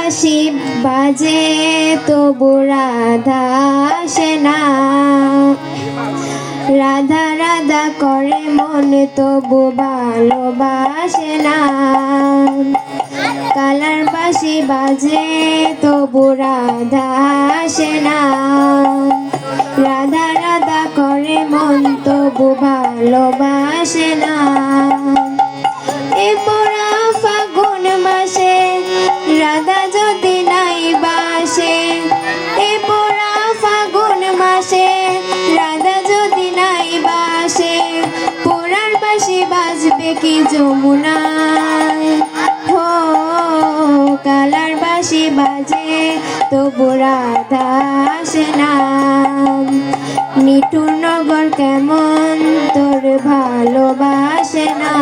বাঁশি বাজে তবু রাধা আসে না, রাধা রাধা করে মন তবু ভালোবাসে না। কালার বাঁশি বাজে তবু রাধা আসে না, রাধা রাধা করে মন তবু ভালোবাসে না। এ পোড়া ফাগুন মাসে রাধা যদি নাই বাসে, এ পোড়া ফাগুন মাসে রাধা যদি নাই বাসে, পোড়ার বাঁশি বাজবে কি যমুনায়। হো কালার বাঁশি বাজে তবু রাধা আসে না। নিঠুর নগর কেমন তোর ভালোবাসে না।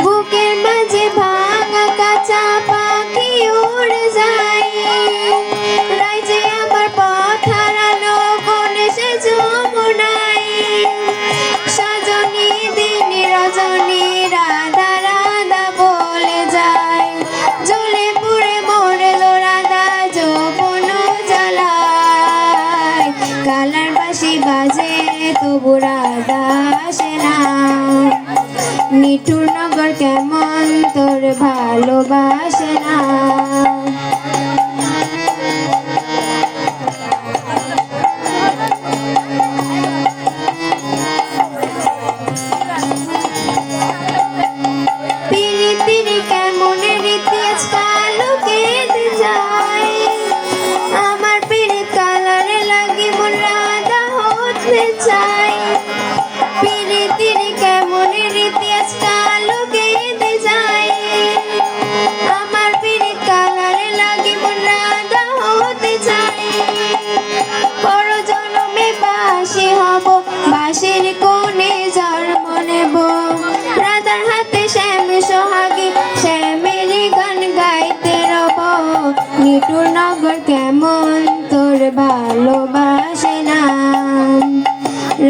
বুকের মাঝে ভাঙা কাঁচা পাখি উড়ে যায়, রাইজে আমার পথ হারানো কোন সে যমুনায়। সজনী দিন রজনী রাধা রাধা বলে যায়, জ্বলে পুড়ে মরল রাধা যৌবন জ্বালায়। কালার বাঁশি বাজে তবু রাধা আসে না। নিঠুর নগর কেমন তোর ভালোবাসে না। পিরিতির কেমন রীতি আজকাল কেটে যায়, আমার পিরিত কালারে লাগি মন রাধা হতে চাই। পিরিতির কেমন রীতি আজকাল কেটে যায়, আমার পিরিত কালারে লাগি মন রাধা হতে চাই। পর জন্মে বাঁশি হব, বাঁশির কোণে জন্ম নেব, রাধার হাতে শ্যাম সোহাগী শ্যামেরই গান গাইতে রব। নিঠুর নগর কেমন তোর ভালোবাসে না,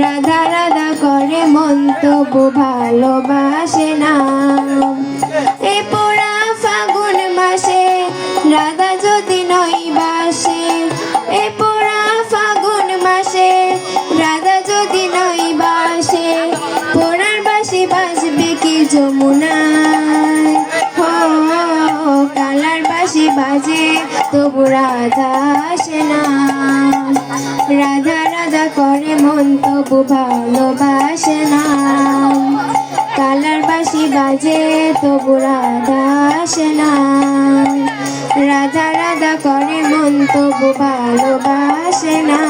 রাধা রাধা করে মন তবু ভালোবাসে না। এ পোড়া ফাগুন মাসে রাধা যদি নই বাসে, এ পোড়া ফাগুন মাসে রাধা যদি নই বাসে, পোড়ার বাঁশি বাজবে কি যমুনায়। হো কালার বাঁশি বাজে তবু রাধা আসে না, রাধা রাধা করে মন তবু ভালোবাসে না। কালার বাঁশি বাজে তবু রাধা আসে না, রাধা রাধা করে মন তবু ভালোবাসে না।